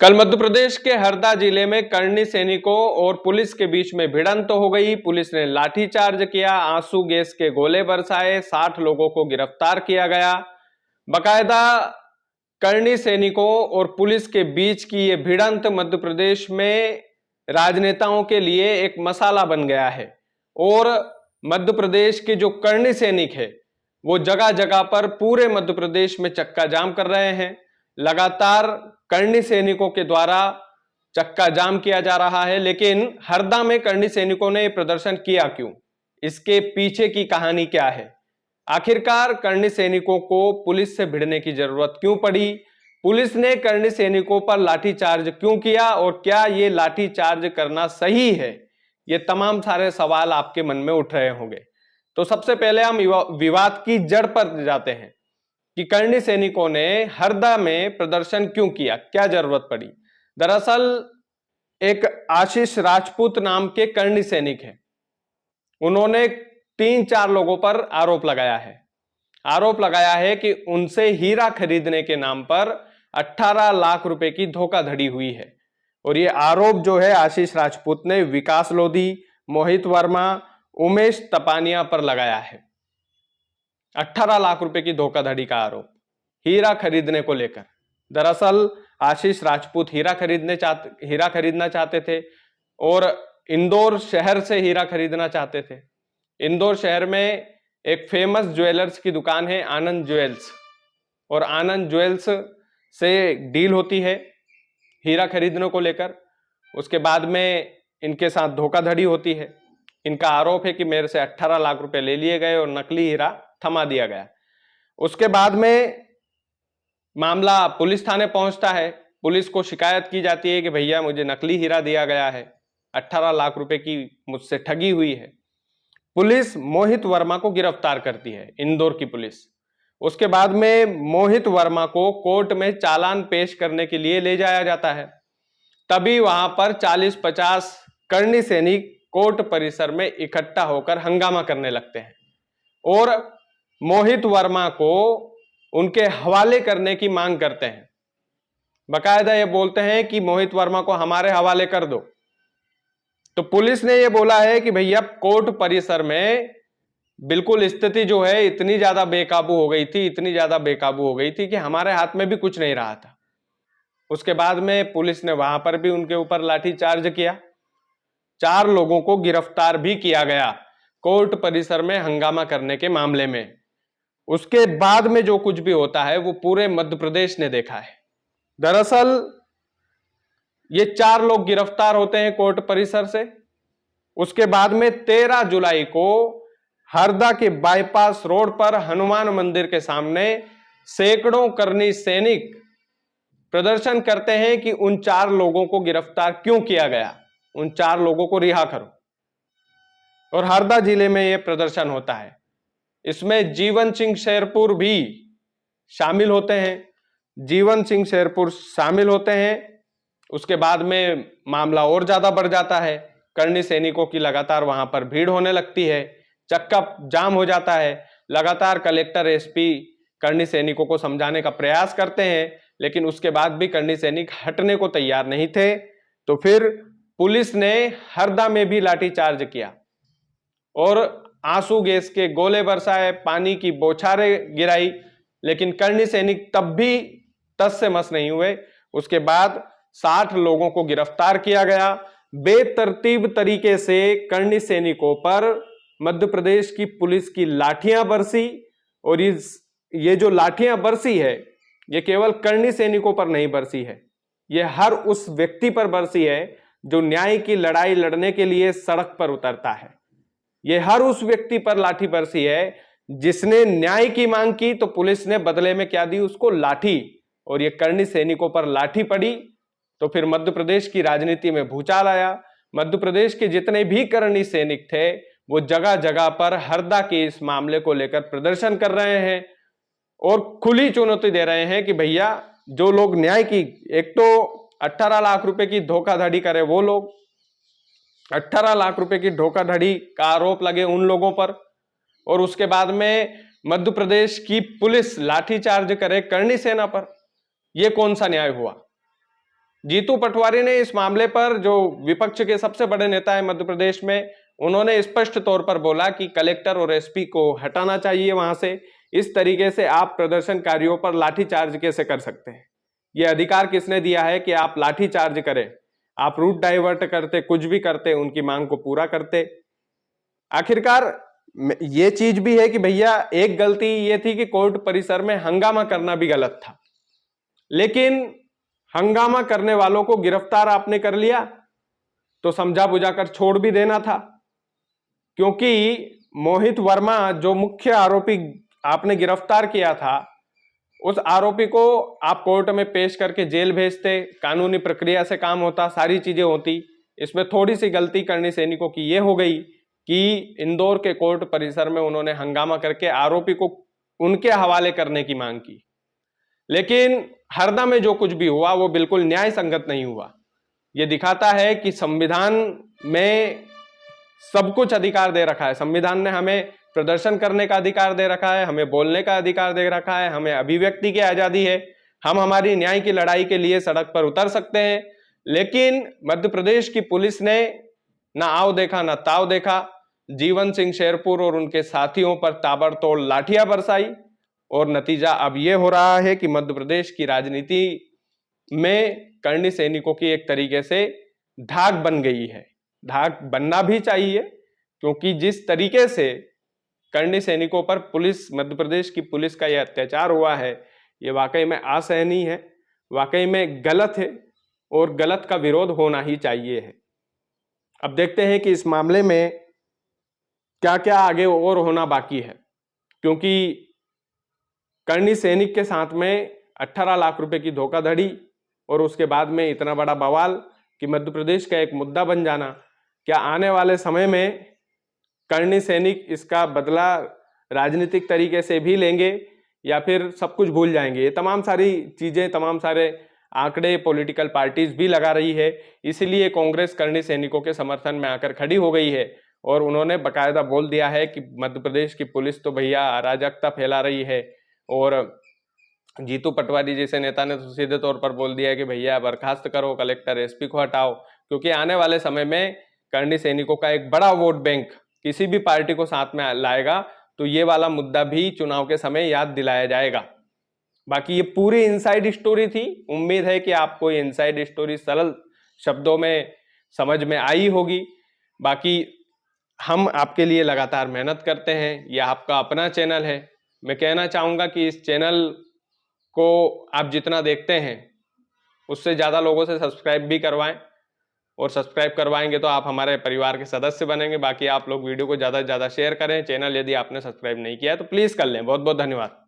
कल मध्य प्रदेश के हरदा जिले में करनी सैनिकों और पुलिस के बीच में भिड़ंत हो गई। पुलिस ने लाठीचार्ज किया, आंसू गैस के गोले बरसाए, 60 लोगों को गिरफ्तार किया गया। बकायदा करनी सैनिकों और पुलिस के बीच की यह भिड़ंत मध्य प्रदेश में राजनेताओं के लिए एक मसाला बन गया है और मध्य प्रदेश के जो करनी सैनिक है वो जगह जगह पर पूरे मध्य प्रदेश में चक्का जाम कर रहे हैं। लगातार करनी सैनिकों के द्वारा चक्का जाम किया जा रहा है, लेकिन हरदा में करनी सैनिकों ने प्रदर्शन किया क्यों? इसके पीछे की कहानी क्या है? आखिरकार करनी सैनिकों को पुलिस से भिड़ने की जरूरत क्यों पड़ी? पुलिस ने करनी सैनिकों पर लाठीचार्ज क्यों किया और क्या ये लाठीचार्ज करना सही है? ये तमाम सारे सवाल आपके मन में उठ रहे होंगे। तो सबसे पहले हम विवाद की जड़ पर जाते हैं कि करनी सैनिकों ने हरदा में प्रदर्शन क्यों किया, क्या जरूरत पड़ी। दरअसल एक आशीष राजपूत नाम के करनी सैनिक हैं, उन्होंने 3-4 लोगों पर आरोप लगाया है कि उनसे हीरा खरीदने के नाम पर 18 लाख रुपए की धोखाधड़ी हुई है। और ये आरोप जो है आशीष राजपूत ने विकास लोधी, मोहित वर्मा, उमेश तपानिया पर लगाया है। 18 लाख रुपए की धोखाधड़ी का आरोप हीरा खरीदने को लेकर। दरअसल आशीष राजपूत हीरा खरीदना चाहते थे और इंदौर शहर से हीरा खरीदना चाहते थे। इंदौर शहर में एक फेमस ज्वेलर्स की दुकान है आनंद ज्वेल्स, और आनंद ज्वेल्स से डील होती है हीरा खरीदने को लेकर। उसके बाद में इनके साथ धोखाधड़ी होती है। इनका आरोप है कि मेरे से 18 लाख रुपए ले लिए गए और नकली हीरा थमा दिया गया। उसके बाद में मामला पुलिस थाने पहुंचता है। पुलिस को शिकायत की जाती है कि भैया मुझे नकली हीरा दिया गया है, 18 लाख रुपए की मुझसे ठगी हुई है। पुलिस मोहित वर्मा को गिरफ्तार करती है, इंदौर की पुलिस। उसके बाद में मोहित वर्मा को कोर्ट में चालान पेश करने के लिए ले जाया जाता है। तभी वहां पर 40-50 करनी सैनिक कोर्ट परिसर में इकट्ठा होकर हंगामा करने लगते हैं और मोहित वर्मा को उनके हवाले करने की मांग करते हैं। बकायदा ये बोलते हैं कि मोहित वर्मा को हमारे हवाले कर दो। तो पुलिस ने ये बोला है कि भैया कोर्ट परिसर में बिल्कुल स्थिति जो है इतनी ज्यादा बेकाबू हो गई थी कि हमारे हाथ में भी कुछ नहीं रहा था। उसके बाद में पुलिस ने वहां पर भी उनके ऊपर लाठीचार्ज किया। 4 लोगों को गिरफ्तार भी किया गया कोर्ट परिसर में हंगामा करने के मामले में। उसके बाद में जो कुछ भी होता है वो पूरे मध्य प्रदेश ने देखा है। दरअसल ये 4 लोग गिरफ्तार होते हैं कोर्ट परिसर से। उसके बाद में 13 जुलाई को हरदा के बाईपास रोड पर हनुमान मंदिर के सामने सैकड़ों करनी सैनिक प्रदर्शन करते हैं कि उन 4 लोगों को गिरफ्तार क्यों किया गया, उन 4 लोगों को रिहा करो। और हरदा जिले में यह प्रदर्शन होता है। इसमें जीवन सिंह शेरपुर भी शामिल होते हैं। उसके बाद में मामला और ज्यादा बढ़ जाता है। करनी सैनिकों की लगातार वहां पर भीड़ होने लगती है, चक्का जाम हो जाता है। लगातार कलेक्टर, एसपी करनी सैनिकों को समझाने का प्रयास करते हैं, लेकिन उसके बाद भी करनी सैनिक हटने को तैयार नहीं थे। तो फिर पुलिस ने हरदा में भी लाठीचार्ज किया और आंसू गैस के गोले बरसाए, पानी की बौछारें गिराई, लेकिन करनी सैनिक तब भी तस से मस नहीं हुए। उसके बाद 60 लोगों को गिरफ्तार किया गया। बेतरतीब तरीके से करनी सैनिकों पर मध्य प्रदेश की पुलिस की लाठियां बरसी। और ये जो लाठियां बरसी है ये केवल करनी सैनिकों पर नहीं बरसी है, ये हर उस व्यक्ति पर बरसी है जो न्याय की लड़ाई लड़ने के लिए सड़क पर उतरता है। ये हर उस व्यक्ति पर लाठी बरसी है जिसने न्याय की मांग की तो पुलिस ने बदले में क्या दी, उसको लाठी। और ये करनी सैनिकों पर लाठी पड़ी तो फिर मध्य प्रदेश की राजनीति में भूचाल आया। मध्य प्रदेश के जितने भी करनी सैनिक थे वो जगह जगह पर हरदा के इस मामले को लेकर प्रदर्शन कर रहे हैं और खुली चुनौती दे रहे हैं कि भैया जो लोग न्याय की, एक तो 18 लाख रुपए की धोखाधड़ी करे वो लोग, 18 लाख रुपए की धोखाधड़ी का आरोप लगे उन लोगों पर, और उसके बाद में मध्य प्रदेश की पुलिस लाठीचार्ज करे करनी सेना पर। यह कौन सा न्याय हुआ? जीतू पटवारी ने इस मामले पर, जो विपक्ष के सबसे बड़े नेता है मध्य प्रदेश में, उन्होंने स्पष्ट तौर पर बोला कि कलेक्टर और एसपी को हटाना चाहिए वहां से। इस तरीके से आप प्रदर्शनकारियों पर लाठीचार्ज कैसे कर सकते हैं? यह अधिकार किसने दिया है कि आप लाठीचार्ज करें? आप रूट डाइवर्ट करते, कुछ भी करते, उनकी मांग को पूरा करते। आखिरकार ये चीज भी है कि भैया, एक गलती ये थी कि कोर्ट परिसर में हंगामा करना भी गलत था, लेकिन हंगामा करने वालों को गिरफ्तार आपने कर लिया तो समझा बुझाकर छोड़ भी देना था, क्योंकि मोहित वर्मा जो मुख्य आरोपी आपने गिरफ्तार किया था, उस आरोपी को आप कोर्ट में पेश करके जेल भेजते, कानूनी प्रक्रिया से काम होता, सारी चीजें होती। इसमें थोड़ी सी गलती करनी सैनिकों की यह हो गई कि इंदौर के कोर्ट परिसर में उन्होंने हंगामा करके आरोपी को उनके हवाले करने की मांग की। लेकिन हरदा में जो कुछ भी हुआ वो बिल्कुल न्याय संगत नहीं हुआ। यह दिखाता है कि संविधान में सब कुछ अधिकार दे रखा है। संविधान ने हमें प्रदर्शन करने का अधिकार दे रखा है, हमें बोलने का अधिकार दे रखा है, हमें अभिव्यक्ति की आजादी है, हम हमारी न्याय की लड़ाई के लिए सड़क पर उतर सकते हैं। लेकिन मध्य प्रदेश की पुलिस ने ना आओ देखा ना ताव देखा, जीवन सिंह शेरपुर और उनके साथियों पर ताबड़तोड़ लाठियां बरसाई, और नतीजा अब यह हो रहा है कि मध्य प्रदेश की राजनीति में करनी सैनिकों की एक तरीके से धाक बन गई है। धाक बनना भी चाहिए, क्योंकि जिस तरीके से करनी सैनिकों पर पुलिस, मध्य प्रदेश की पुलिस का यह अत्याचार हुआ है, यह वाकई में असहनीय है, वाकई में गलत है, और गलत का विरोध होना ही चाहिए है। अब देखते हैं कि इस मामले में क्या क्या आगे और होना बाकी है, क्योंकि करनी सैनिक के साथ में 18 लाख रुपए की धोखाधड़ी और उसके बाद में इतना बड़ा बवाल कि मध्य प्रदेश का एक मुद्दा बन जाना, क्या आने वाले समय में करनी सैनिक इसका बदला राजनीतिक तरीके से भी लेंगे या फिर सब कुछ भूल जाएंगे? ये तमाम सारी चीजें, तमाम सारे आंकड़े पॉलिटिकल पार्टीज भी लगा रही है। इसीलिए कांग्रेस करनी सैनिकों के समर्थन में आकर खड़ी हो गई है और उन्होंने बकायदा बोल दिया है कि मध्य प्रदेश की पुलिस तो भैया अराजकता फैला रही है। और जीतू पटवारी जैसे नेता ने तो सीधे तौर पर बोल दिया है कि भैया बर्खास्त करो, कलेक्टर एसपी को हटाओ, क्योंकि आने वाले समय में करनी सैनिकों का एक बड़ा वोट बैंक किसी भी पार्टी को साथ में लाएगा, तो ये वाला मुद्दा भी चुनाव के समय याद दिलाया जाएगा। बाकी ये पूरी इनसाइड स्टोरी थी। उम्मीद है कि आपको ये इनसाइड स्टोरी सरल शब्दों में समझ में आई होगी। बाकी हम आपके लिए लगातार मेहनत करते हैं, ये आपका अपना चैनल है। मैं कहना चाहूंगा कि इस चैनल को आप जितना देखते हैं उससे ज़्यादा लोगों से सब्सक्राइब भी करवाएं, और सब्सक्राइब करवाएंगे तो आप हमारे परिवार के सदस्य बनेंगे। बाकी आप लोग वीडियो को ज़्यादा से ज़्यादा शेयर करें। चैनल यदि आपने सब्सक्राइब नहीं किया है तो प्लीज़ कर लें। बहुत बहुत धन्यवाद।